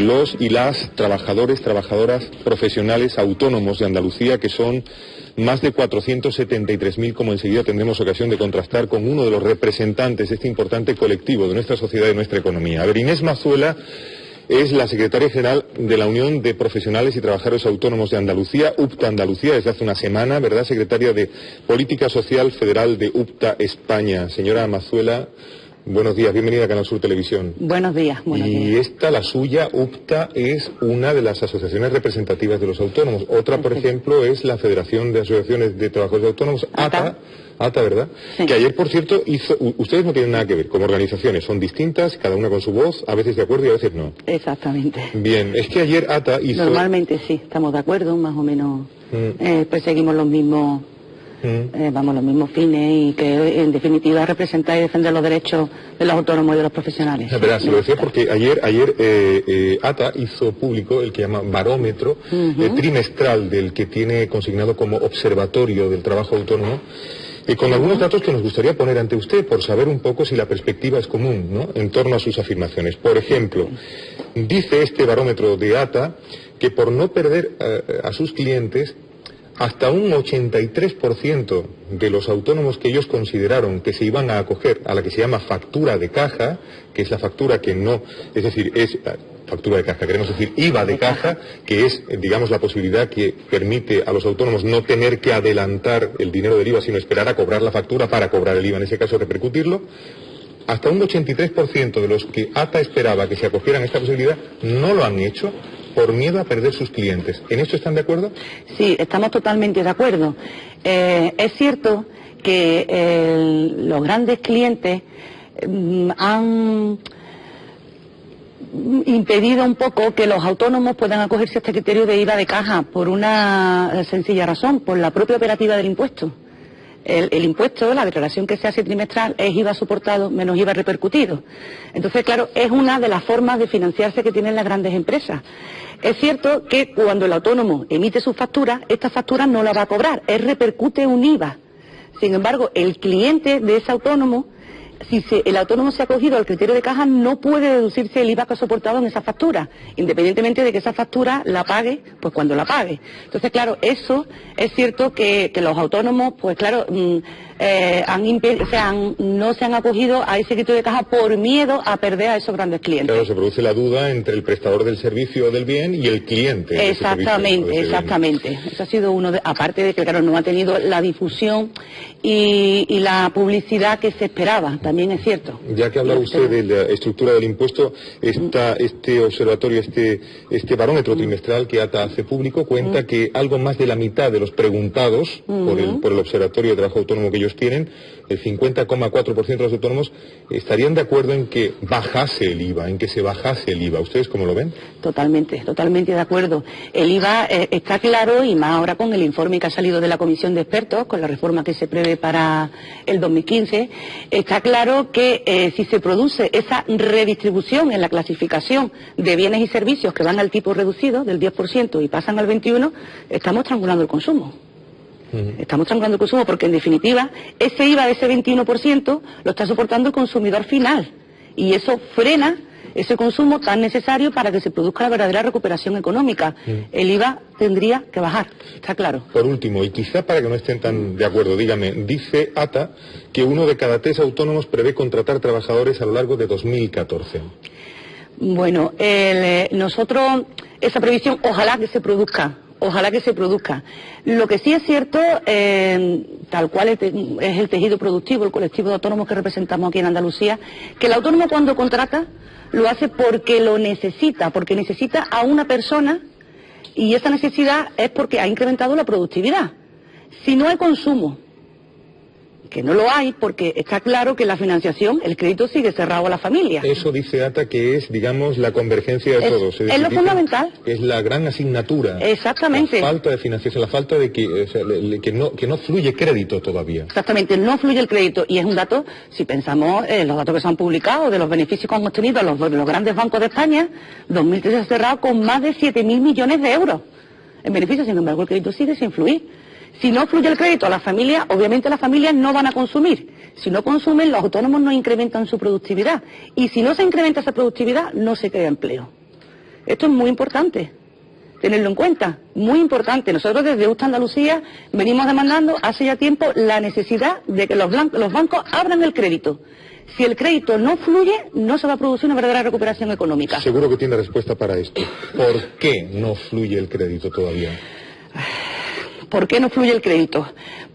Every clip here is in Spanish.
los y las trabajadoras profesionales autónomos de Andalucía, que son más de 473.000, como enseguida tendremos ocasión de contrastar con uno de los representantes de este importante colectivo de nuestra sociedad y de nuestra economía. A ver, Inés Mazuela es la secretaria general de la Unión de Profesionales y Trabajadores Autónomos de Andalucía, UPTA Andalucía, desde hace una semana, ¿verdad? Secretaria de Política Social Federal de UPTA España. Señora Mazuela, buenos días, bienvenida a Canal Sur Televisión. Buenos días, buenos días. Y esta, la suya, UPTA, es una de las asociaciones representativas de los autónomos. Otra, por ejemplo, es la Federación de Asociaciones de Trabajadores Autónomos, ATA, ¿verdad? Sí. Que ayer, por cierto, ustedes no tienen nada que ver como organizaciones, son distintas, cada una con su voz, a veces de acuerdo y a veces no. Exactamente. Bien, es que ayer ATA hizo... Normalmente sí, estamos de acuerdo, más o menos perseguimos los mismos... los mismos fines, y que en definitiva representar y defender los derechos de los autónomos y de los profesionales. Verá, se lo decía porque ayer ATA hizo público el que llama barómetro trimestral del que tiene consignado como observatorio del trabajo autónomo, con algunos datos que nos gustaría poner ante usted por saber un poco si la perspectiva es común, ¿no?, en torno a sus afirmaciones. Por ejemplo, dice este barómetro de ATA que por no perder a sus clientes, hasta un 83% de los autónomos que ellos consideraron que se iban a acoger a la que se llama factura de caja, que es la factura que no, es decir, es factura de caja, queremos decir IVA de caja, que es, digamos, la posibilidad que permite a los autónomos no tener que adelantar el dinero del IVA, sino esperar a cobrar la factura para cobrar el IVA, en ese caso repercutirlo. Hasta un 83% de los que ATA esperaba que se acogieran a esta posibilidad no lo han hecho por miedo a perder sus clientes. ¿En esto están de acuerdo? Sí, estamos totalmente de acuerdo. Es cierto que los grandes clientes han impedido un poco que los autónomos puedan acogerse a este criterio de IVA de caja por una sencilla razón, por la propia operativa del impuesto. El impuesto, la declaración que se hace trimestral, es IVA soportado menos IVA repercutido. Entonces, claro, es una de las formas de financiarse que tienen las grandes empresas. Es cierto que cuando el autónomo emite su factura, esta factura no la va a cobrar, él repercute un IVA. Sin embargo, el cliente de ese autónomo, si el autónomo se ha acogido al criterio de caja, no puede deducirse el IVA que ha soportado en esa factura, independientemente de que esa factura la pague, pues cuando la pague. Entonces, claro, eso es cierto que los autónomos, pues claro, no se han acogido a ese criterio de caja por miedo a perder a esos grandes clientes. Claro, se produce la duda entre el prestador del servicio o del bien y el cliente. Exactamente, exactamente. Eso ha sido uno de, aparte de que, claro, no ha tenido la difusión y la publicidad que se esperaba, también es cierto. Ya que hablaba usted de la estructura del impuesto, este observatorio, este barómetro trimestral que ATA hace público, cuenta que algo más de la mitad de los preguntados por el observatorio de trabajo autónomo que ellos tienen, el 50,4% de los autónomos, estarían de acuerdo en que bajase el IVA, en que se bajase el IVA. ¿Ustedes cómo lo ven? Totalmente, totalmente de acuerdo. El IVA está claro, y más ahora con el informe que ha salido de la Comisión de Expertos, con la reforma que se prevé para el 2015, está claro que si se produce esa redistribución en la clasificación de bienes y servicios que van al tipo reducido del 10% y pasan al 21%, estamos estrangulando el consumo. Estamos estrangulando el consumo porque, en definitiva, ese IVA de ese 21% lo está soportando el consumidor final. Y eso frena ese consumo tan necesario para que se produzca la verdadera recuperación económica. El IVA tendría que bajar, está claro. Por último, y quizá para que no estén tan de acuerdo, dígame, dice ATA que 1 de cada 3 autónomos prevé contratar trabajadores a lo largo de 2014. Bueno, nosotros, esa previsión, ojalá que se produzca. Ojalá que se produzca. Lo que sí es cierto, tal cual es el tejido productivo, el colectivo de autónomos que representamos aquí en Andalucía, que el autónomo cuando contrata lo hace porque lo necesita, porque necesita a una persona, y esa necesidad es porque ha incrementado la productividad. Si no hay consumo, que no lo hay, porque está claro que la financiación, el crédito sigue cerrado a la familia. Eso dice ATA que es, digamos, la convergencia de todos. Es lo fundamental. Es la gran asignatura. Exactamente. La falta de financiación, la falta de que no fluye crédito todavía. Exactamente, no fluye el crédito. Y es un dato, si pensamos en los datos que se han publicado, de los beneficios que han obtenido los grandes bancos de España, 2013 ha cerrado con más de 7.000 millones de euros en beneficios. Sin embargo, el crédito sigue sin fluir. Si no fluye el crédito a las familias, obviamente las familias no van a consumir. Si no consumen, los autónomos no incrementan su productividad. Y si no se incrementa esa productividad, no se crea empleo. Esto es muy importante tenerlo en cuenta, muy importante. Nosotros desde Justa Andalucía venimos demandando hace ya tiempo la necesidad de que los bancos abran el crédito. Si el crédito no fluye, no se va a producir una verdadera recuperación económica. Seguro que tiene respuesta para esto. ¿Por qué no fluye el crédito todavía? ¿Por qué no fluye el crédito?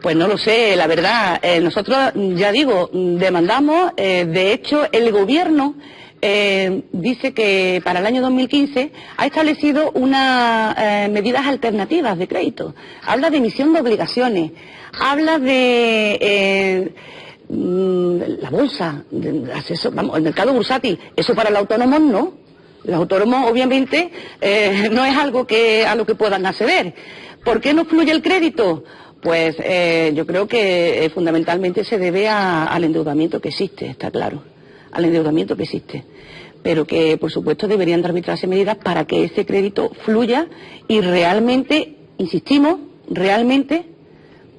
Pues no lo sé, la verdad. Nosotros, ya digo, demandamos. De hecho, el Gobierno dice que para el año 2015 ha establecido unas medidas alternativas de crédito. Habla de emisión de obligaciones, habla de la bolsa, el mercado bursátil. Eso para los autónomos no. Los autónomos, obviamente, no es algo a lo que puedan acceder. ¿Por qué no fluye el crédito? Pues yo creo que fundamentalmente se debe al endeudamiento que existe, está claro, al endeudamiento que existe. Pero que, por supuesto, deberían de arbitrarse medidas para que ese crédito fluya y realmente, insistimos, realmente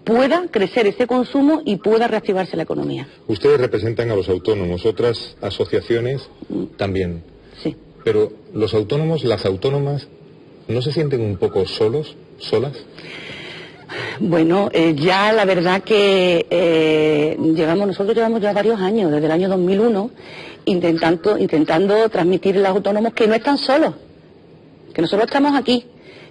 pueda crecer ese consumo y pueda reactivarse la economía. Ustedes representan a los autónomos, otras asociaciones también. Sí. Pero los autónomos, las autónomas, ¿no se sienten un poco solos, solas? Bueno, ya la verdad que nosotros llevamos ya varios años, desde el año 2001, intentando transmitirle a los autónomos que no están solos, que nosotros estamos aquí,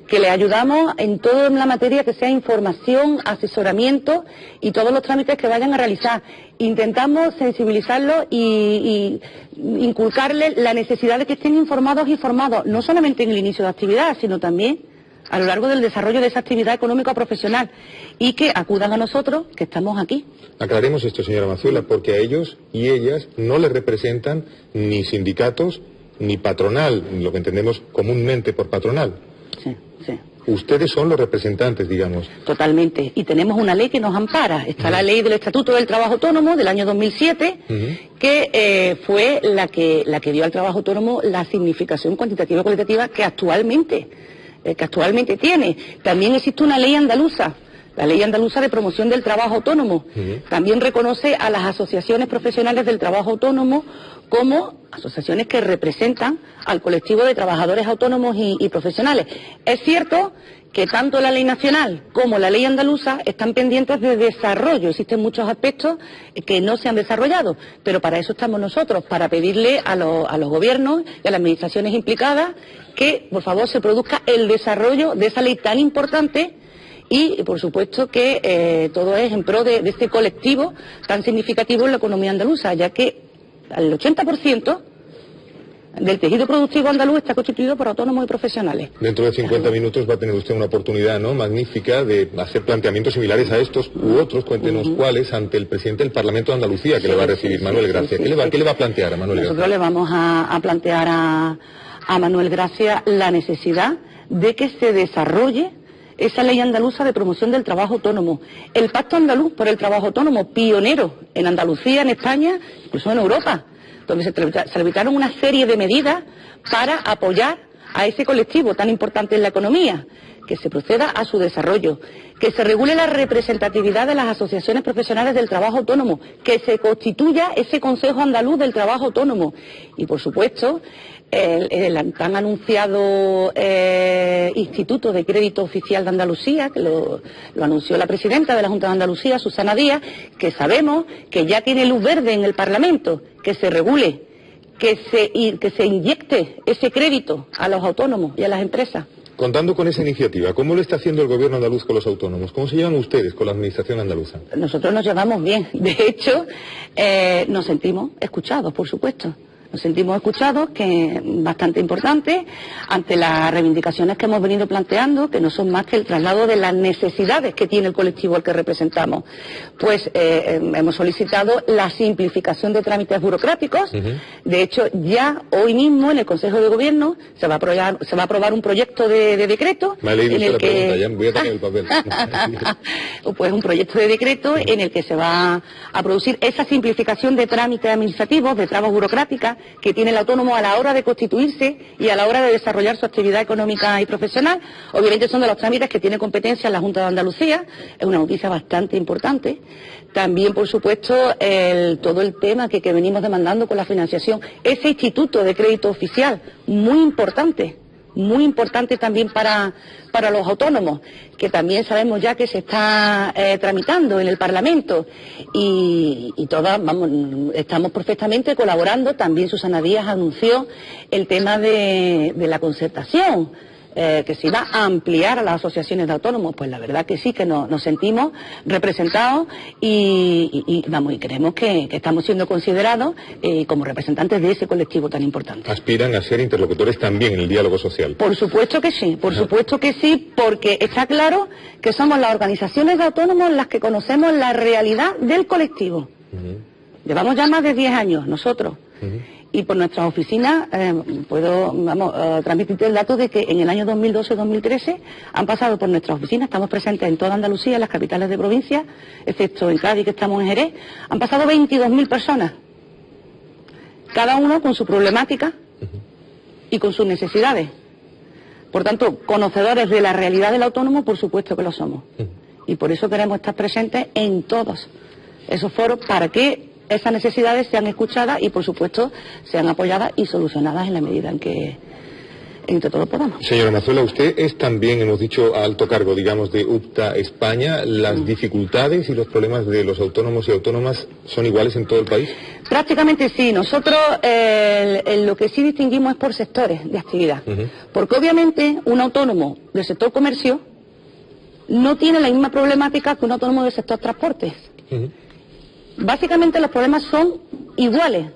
que les ayudamos en toda la materia que sea información, asesoramiento y todos los trámites que vayan a realizar. Intentamos sensibilizarlos y inculcarles la necesidad de que estén informados y formados, no solamente en el inicio de actividad, sino también a lo largo del desarrollo de esa actividad económica profesional, y que acudan a nosotros, que estamos aquí. Aclaremos esto, señora Mazuela, porque a ellos y ellas no les representan ni sindicatos ni patronal, lo que entendemos comúnmente por patronal. Sí, sí. Ustedes son los representantes, digamos. Totalmente. Y tenemos una ley que nos ampara. Está la ley del Estatuto del Trabajo Autónomo del año 2007, que fue la que dio al trabajo autónomo la significación cuantitativa y cualitativa que actualmente tiene. También existe una ley andaluza, la Ley Andaluza de Promoción del Trabajo Autónomo. También reconoce a las asociaciones profesionales del trabajo autónomo como asociaciones que representan al colectivo de trabajadores autónomos y profesionales. Es cierto que tanto la ley nacional como la ley andaluza están pendientes de desarrollo. Existen muchos aspectos que no se han desarrollado, pero para eso estamos nosotros, para pedirle a los gobiernos y a las administraciones implicadas que, por favor, se produzca el desarrollo de esa ley tan importante y, por supuesto, que todo es en pro de este colectivo tan significativo en la economía andaluza, ya que el 80% del tejido productivo andaluz está constituido por autónomos y profesionales. Dentro de 50 minutos va a tener usted una oportunidad, ¿no?, magnífica de hacer planteamientos similares a estos u otros, cuéntenos cuáles, ante el presidente del Parlamento de Andalucía, que le va a recibir, Manuel Gracia. ¿Qué le va a plantear a Manuel Gracia? Nosotros le vamos a plantear a Manuel Gracia la necesidad de que se desarrolle esa ley andaluza de promoción del trabajo autónomo. El Pacto Andaluz por el Trabajo Autónomo, pionero en Andalucía, en España, incluso en Europa, donde se tramitaron una serie de medidas para apoyar a ese colectivo tan importante en la economía, que se proceda a su desarrollo, que se regule la representatividad de las asociaciones profesionales del trabajo autónomo, que se constituya ese Consejo Andaluz del Trabajo Autónomo y, por supuesto, el tan anunciado Instituto de Crédito Oficial de Andalucía, que lo anunció la presidenta de la Junta de Andalucía, Susana Díaz, que sabemos que ya tiene luz verde en el Parlamento, que se regule, que se inyecte ese crédito a los autónomos y a las empresas. Contando con esa iniciativa, ¿cómo lo está haciendo el gobierno andaluz con los autónomos? ¿Cómo se llevan ustedes con la administración andaluza? Nosotros nos llevamos bien. De hecho, nos sentimos escuchados, por supuesto. Nos sentimos escuchados, que es bastante importante, ante las reivindicaciones que hemos venido planteando, que no son más que el traslado de las necesidades que tiene el colectivo al que representamos. Pues hemos solicitado la simplificación de trámites burocráticos. De hecho, ya hoy mismo en el Consejo de Gobierno se va a aprobar un proyecto de decreto. Me ha leído usted la pregunta, ya voy a tener el papel. Pues un proyecto de decreto en el que se va a producir esa simplificación de trámites administrativos, de trabas burocráticas, que tiene el autónomo a la hora de constituirse y a la hora de desarrollar su actividad económica y profesional. Obviamente son de los trámites que tiene competencia la Junta de Andalucía, es una noticia bastante importante. También, por supuesto, todo el tema que venimos demandando con la financiación, ese Instituto de Crédito Oficial, muy importante. muy importante también para los autónomos, que también sabemos ya que se está tramitando en el Parlamento y todas, vamos, estamos perfectamente colaborando. También Susana Díaz anunció el tema de la concertación, que se iba a ampliar a las asociaciones de autónomos. Pues la verdad que sí, que nos sentimos representados y creemos que estamos siendo considerados como representantes de ese colectivo tan importante. ¿Aspiran a ser interlocutores también en el diálogo social? Por supuesto que sí, porque está claro que somos las organizaciones de autónomos las que conocemos la realidad del colectivo. Llevamos ya más de 10 años nosotros. Y por nuestras oficinas puedo transmitirte el dato de que en el año 2012-2013 han pasado por nuestras oficinas, estamos presentes en toda Andalucía, en las capitales de provincia, excepto en Cádiz, que estamos en Jerez, han pasado 22.000 personas, cada uno con su problemática y con sus necesidades. Por tanto, conocedores de la realidad del autónomo, por supuesto que lo somos. Y por eso queremos estar presentes en todos esos foros para que esas necesidades sean escuchadas y, por supuesto, sean apoyadas y solucionadas en la medida en que entre todos podamos. Señora Mazuela, usted es también, hemos dicho, alto cargo, digamos, de UPTA España. ¿Las dificultades y los problemas de los autónomos y autónomas son iguales en todo el país? Prácticamente sí. Nosotros lo que sí distinguimos es por sectores de actividad. Porque obviamente un autónomo del sector comercio no tiene la misma problemática que un autónomo del sector transportes. Básicamente los problemas son iguales,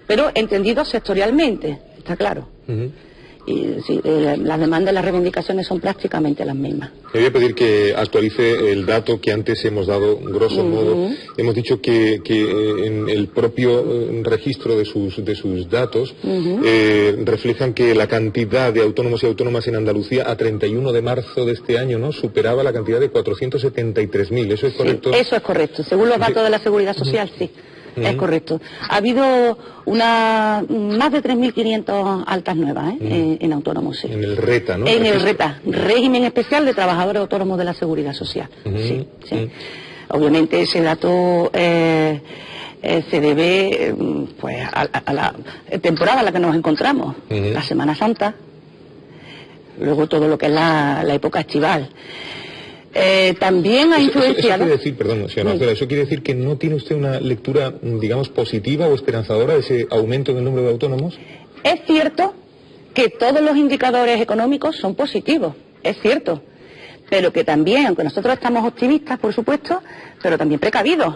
pero entendidos sectorialmente, está claro. Y sí, las demandas y las reivindicaciones son prácticamente las mismas. Le voy a pedir que actualice el dato que antes hemos dado, grosso modo. Hemos dicho que en el propio registro de sus datos reflejan que la cantidad de autónomos y autónomas en Andalucía a 31 de marzo de este año, ¿no?, superaba la cantidad de 473.000. ¿Eso es correcto? Sí, eso es correcto. Según los datos de la Seguridad Social, sí. Es correcto. Ha habido más de 3.500 altas nuevas en autónomos, sí. En el RETA, ¿no? En el RETA, Régimen Especial de Trabajadores Autónomos de la Seguridad Social. Sí. Obviamente ese dato se debe pues a la temporada en la que nos encontramos, la Semana Santa, luego todo lo que es la época estival. También ha influenciado... Eso quiere decir, perdón, señora Mazuela, ¿eso quiere decir que no tiene usted una lectura, digamos, positiva o esperanzadora de ese aumento en el número de autónomos? Es cierto que todos los indicadores económicos son positivos, es cierto, pero que también, aunque nosotros estamos optimistas, por supuesto, pero también precavidos,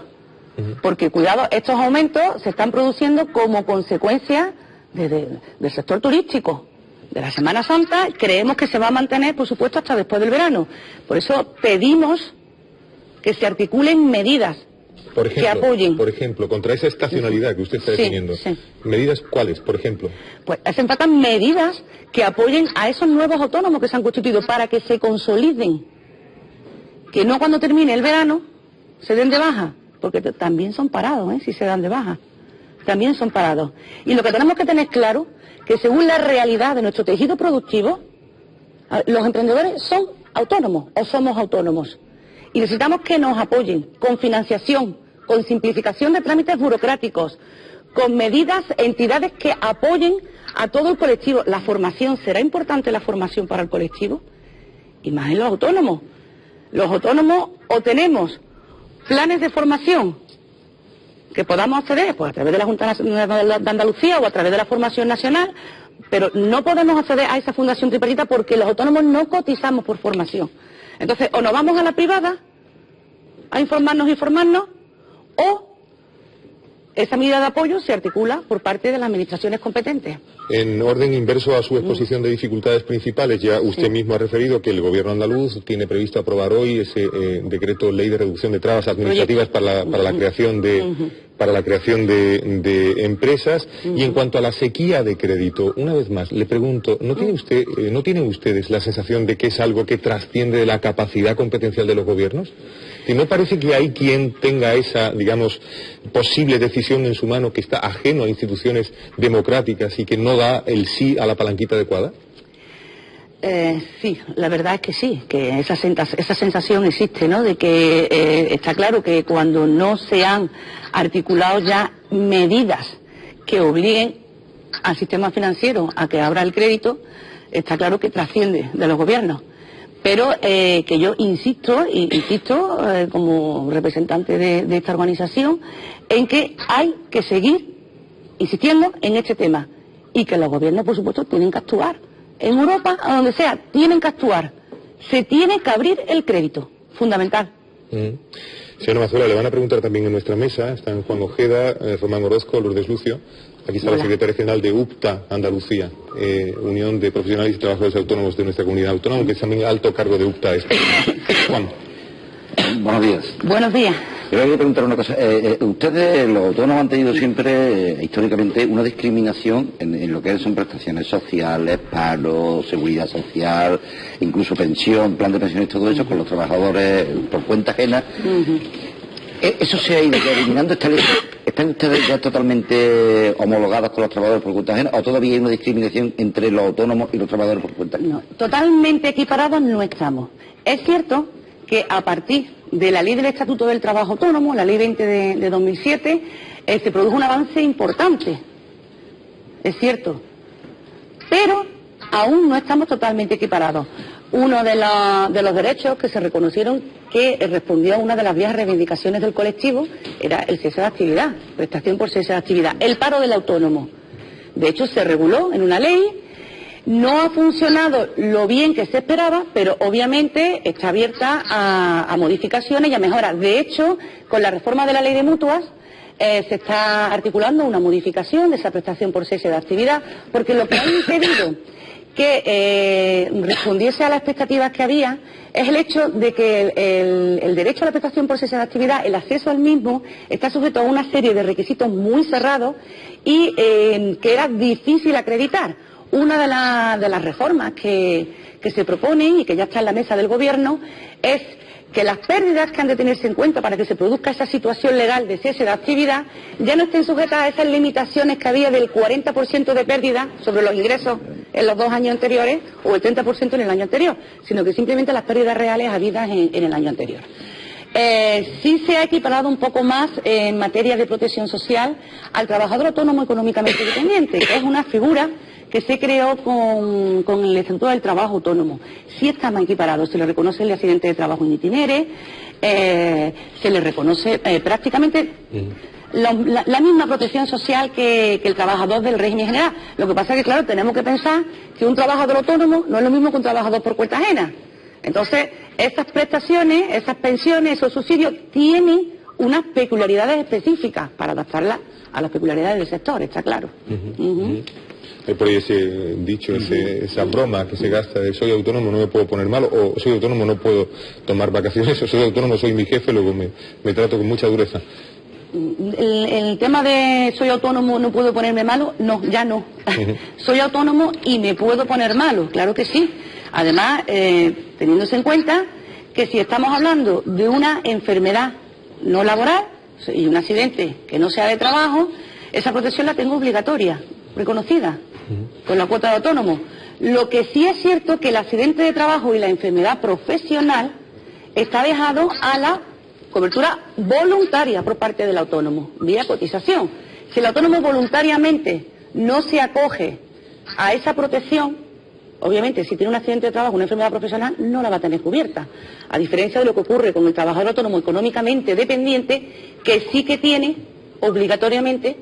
porque, cuidado, estos aumentos se están produciendo como consecuencia del sector turístico. De la Semana Santa, creemos que se va a mantener, por supuesto, hasta después del verano. Por eso pedimos que se articulen medidas que apoyen. Por ejemplo, contra esa estacionalidad que usted está definiendo. ¿Medidas cuáles, por ejemplo? Pues hacen falta medidas que apoyen a esos nuevos autónomos que se han constituido para que se consoliden. Que no cuando termine el verano se den de baja, porque también son parados, si se dan de baja. También son parados. Y lo que tenemos que tener claro, que según la realidad de nuestro tejido productivo, los emprendedores son autónomos o somos autónomos. Y necesitamos que nos apoyen con financiación, con simplificación de trámites burocráticos, con medidas, entidades que apoyen a todo el colectivo. La formación, ¿será importante la formación para el colectivo? Y más en los autónomos. Los autónomos o tenemos planes de formación que podamos acceder, pues a través de la Junta de Andalucía o a través de la formación nacional, pero no podemos acceder a esa fundación tripartita porque los autónomos no cotizamos por formación. Entonces, o nos vamos a la privada a informarnos y formarnos, o esa medida de apoyo se articula por parte de las administraciones competentes. En orden inverso a su exposición de dificultades principales, ya usted mismo ha referido que el Gobierno andaluz tiene previsto aprobar hoy ese decreto ley de reducción de trabas administrativas para la creación de empresas. Y en cuanto a la sequía de crédito, una vez más, le pregunto, ¿no tienen ustedes la sensación de que es algo que trasciende de la capacidad competencial de los gobiernos? ¿Y no parece que hay quien tenga esa, digamos, posible decisión en su mano que está ajeno a instituciones democráticas y que no da el sí a la palanquita adecuada? Sí, la verdad es que sí, que esa sensación existe, ¿no? De que está claro que cuando no se han articulado ya medidas que obliguen al sistema financiero a que abra el crédito, está claro que trasciende de los gobiernos. Pero que yo insisto como representante de esta organización, en que hay que seguir insistiendo en este tema y que los gobiernos, por supuesto, tienen que actuar. En Europa, a donde sea, tienen que actuar. Se tiene que abrir el crédito, fundamental. Señora Mazuela, le van a preguntar también en nuestra mesa, están Juan Ojeda, Román Orozco, Lourdes Lucio. Aquí está la secretaria general de UPTA Andalucía, Unión de Profesionales y Trabajadores Autónomos de nuestra comunidad autónoma, que es también alto cargo de UPTA. Juan. Buenos días. Buenos días. Yo le voy a preguntar una cosa. Ustedes, los autónomos, han tenido siempre, históricamente, una discriminación en lo que son prestaciones sociales, paro, seguridad social, incluso pensión, plan de pensiones, todo eso, con los trabajadores por cuenta ajena. ¿Eso se ha ido eliminando? ¿Están ustedes ya totalmente homologados con los trabajadores por cuenta ajena o todavía hay una discriminación entre los autónomos y los trabajadores por cuenta ajena? No, totalmente equiparados no estamos. Es cierto que a partir de la ley del Estatuto del Trabajo Autónomo, la ley 20 de 2007, se produjo un avance importante. Es cierto. Pero aún no estamos totalmente equiparados. Uno de los derechos que se reconocieron que respondió a una de las viejas reivindicaciones del colectivo era el cese de actividad, prestación por cese de actividad, el paro del autónomo. De hecho, se reguló en una ley, no ha funcionado lo bien que se esperaba, pero obviamente está abierta a modificaciones y a mejoras. De hecho, con la reforma de la ley de mutuas, se está articulando una modificación de esa prestación por cese de actividad, porque lo que ha impedido que respondiese a las expectativas que había es el hecho de que el derecho a la prestación por cese de actividad, el acceso al mismo, está sujeto a una serie de requisitos muy cerrados y que era difícil acreditar. Una de las reformas que se proponen y que ya está en la mesa del Gobierno es que las pérdidas que han de tenerse en cuenta para que se produzca esa situación legal de cese de actividad ya no estén sujetas a esas limitaciones que había del 40% de pérdida sobre los ingresos en los 2 años anteriores o el 30% en el año anterior, sino que simplemente las pérdidas reales habidas en el año anterior. Sí se ha equiparado un poco más en materia de protección social al trabajador autónomo económicamente dependiente, que es una figura que se creó con el Estatuto del Trabajo Autónomo. Sí está más equiparado, se le reconoce el accidente de trabajo in itinere, se le reconoce prácticamente la misma protección social que el trabajador del régimen general. Lo que pasa es que, claro, tenemos que pensar que un trabajador autónomo no es lo mismo que un trabajador por cuenta ajena. Entonces, esas prestaciones, esas pensiones, esos subsidios tienen unas peculiaridades específicas para adaptarlas a las peculiaridades del sector, está claro. Por ahí ese dicho, esa broma que se gasta de soy autónomo, no me puedo poner malo, o soy autónomo, no puedo tomar vacaciones, o soy autónomo, soy mi jefe, luego me trato con mucha dureza. El tema de soy autónomo, no puedo ponerme malo, no, ya no. Soy autónomo y me puedo poner malo, claro que sí. Además, teniéndose en cuenta que si estamos hablando de una enfermedad no laboral y un accidente que no sea de trabajo, esa protección la tengo obligatoria, reconocida, con la cuota de autónomo. Lo que sí es cierto que el accidente de trabajo y la enfermedad profesional está dejado a la cobertura voluntaria por parte del autónomo, vía cotización. Si el autónomo voluntariamente no se acoge a esa protección, obviamente si tiene un accidente de trabajo, una enfermedad profesional, no la va a tener cubierta. A diferencia de lo que ocurre con el trabajador autónomo económicamente dependiente, que sí que tiene obligatoriamente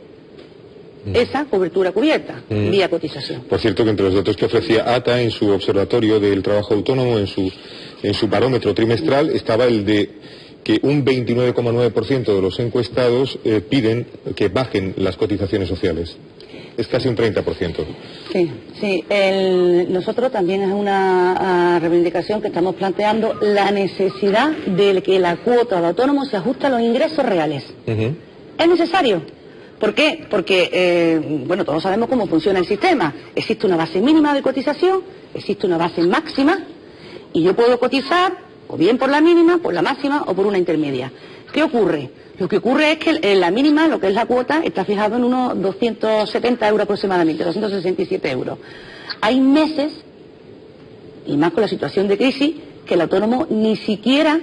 esa cobertura cubierta, vía cotización. Por cierto, que entre los datos que ofrecía ATA en su observatorio del trabajo autónomo, en su barómetro trimestral, estaba el de que un 29,9% de los encuestados piden que bajen las cotizaciones sociales. Es casi un 30%. Sí. Nosotros también es una reivindicación que estamos planteando la necesidad de que la cuota de autónomos se ajuste a los ingresos reales. ¿Es necesario? ¿Por qué? Porque, todos sabemos cómo funciona el sistema. Existe una base mínima de cotización, existe una base máxima, y yo puedo cotizar o bien por la mínima, por la máxima o por una intermedia. ¿Qué ocurre? Lo que ocurre es que en la mínima, lo que es la cuota, está fijado en unos 270 euros aproximadamente, 267 euros. Hay meses, y más con la situación de crisis, que el autónomo ni siquiera,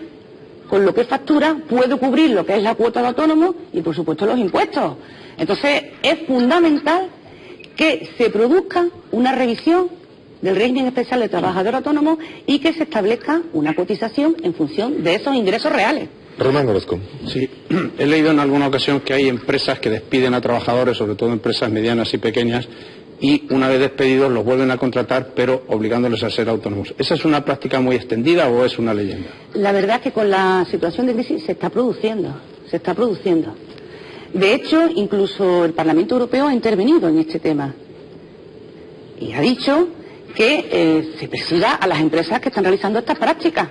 con lo que factura, puede cubrir lo que es la cuota de autónomo y, por supuesto, los impuestos. Entonces, es fundamental que se produzca una revisión del régimen especial de trabajador autónomo y que se establezca una cotización en función de esos ingresos reales. Román Orozco. Sí, he leído en alguna ocasión que hay empresas que despiden a trabajadores, sobre todo empresas medianas y pequeñas, y una vez despedidos los vuelven a contratar, pero obligándoles a ser autónomos. ¿Esa es una práctica muy extendida o es una leyenda? La verdad es que con la situación de crisis se está produciendo. De hecho, incluso el Parlamento Europeo ha intervenido en este tema y ha dicho que se persiga a las empresas que están realizando estas prácticas,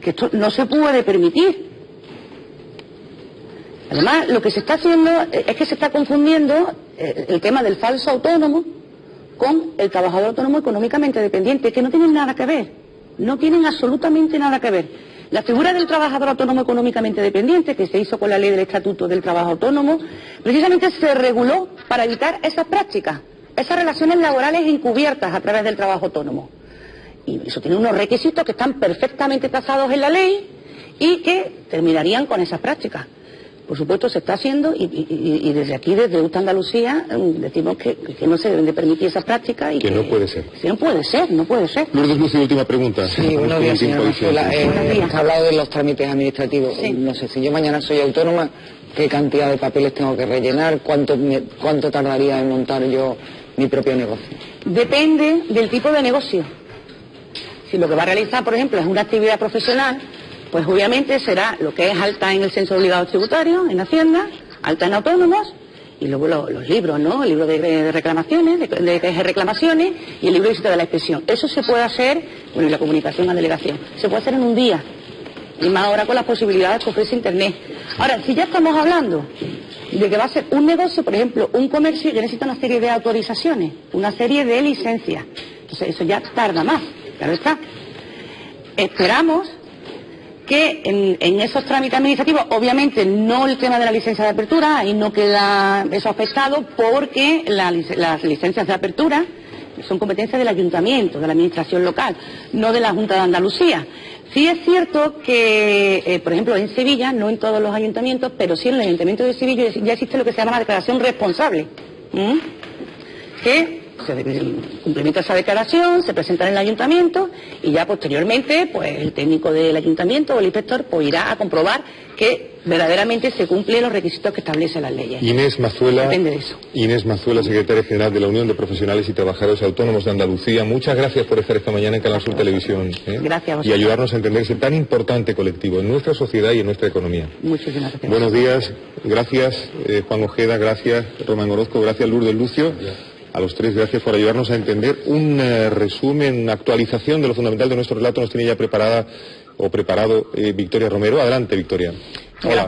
que esto no se puede permitir. Además, lo que se está haciendo es que se está confundiendo el tema del falso autónomo con el trabajador autónomo económicamente dependiente, que no tienen nada que ver, no tienen absolutamente nada que ver. La figura del trabajador autónomo económicamente dependiente, que se hizo con la ley del Estatuto del Trabajo Autónomo, precisamente se reguló para evitar esas prácticas, esas relaciones laborales encubiertas a través del trabajo autónomo. Y eso tiene unos requisitos que están perfectamente tasados en la ley y que terminarían con esas prácticas. Por supuesto se está haciendo y desde aquí, desde UTA Andalucía, decimos que no se deben de permitir esas prácticas y que no puede ser. Sí, no puede ser. Lourdes Lucio, última pregunta. Sí, buenos días, señora Mazuela. Hemos hablado de los trámites administrativos. Sí. No sé, si yo mañana soy autónoma, ¿qué cantidad de papeles tengo que rellenar? ¿Cuánto tardaría en montar yo mi propio negocio? Depende del tipo de negocio. Si lo que va a realizar, por ejemplo, es una actividad profesional, pues obviamente será lo que es alta en el censo de obligados tributarios, en Hacienda, alta en autónomos, y luego los libros, ¿no? El libro de reclamaciones, de reclamaciones y el libro de visita de la inspección. Eso se puede hacer, bueno, y la comunicación a delegación, se puede hacer en un día, y más ahora con las posibilidades que ofrece Internet. Ahora, si ya estamos hablando de que va a ser un negocio, por ejemplo, un comercio, que necesita una serie de autorizaciones, una serie de licencias, entonces eso ya tarda más, claro está. Esperamos que en esos trámites administrativos, obviamente no el tema de la licencia de apertura, ahí no queda eso afectado porque las licencias de apertura son competencias del ayuntamiento, de la administración local, no de la Junta de Andalucía. Sí es cierto que, por ejemplo, en Sevilla, no en todos los ayuntamientos, pero sí en el ayuntamiento de Sevilla ya existe lo que se llama la declaración responsable, que se complementa esa declaración, se presenta en el ayuntamiento y ya posteriormente pues el técnico del ayuntamiento o el inspector pues irá a comprobar que verdaderamente se cumplen los requisitos que establecen las leyes. Inés Mazuela, depende de eso. Inés Mazuela, secretaria general de la Unión de Profesionales y Trabajadores Autónomos de Andalucía, muchas gracias por estar esta mañana en Canal Sur Televisión. Gracias a vosotros. Y ayudarnos a entender ese tan importante colectivo en nuestra sociedad y en nuestra economía. Muchísimas gracias. Buenos días, gracias Juan Ojeda, gracias Román Orozco, gracias Lourdes Lucio. A los tres, gracias por ayudarnos a entender un resumen, una actualización de lo fundamental de nuestro relato. Nos tiene ya preparado Victoria Romero. Adelante, Victoria. Hola.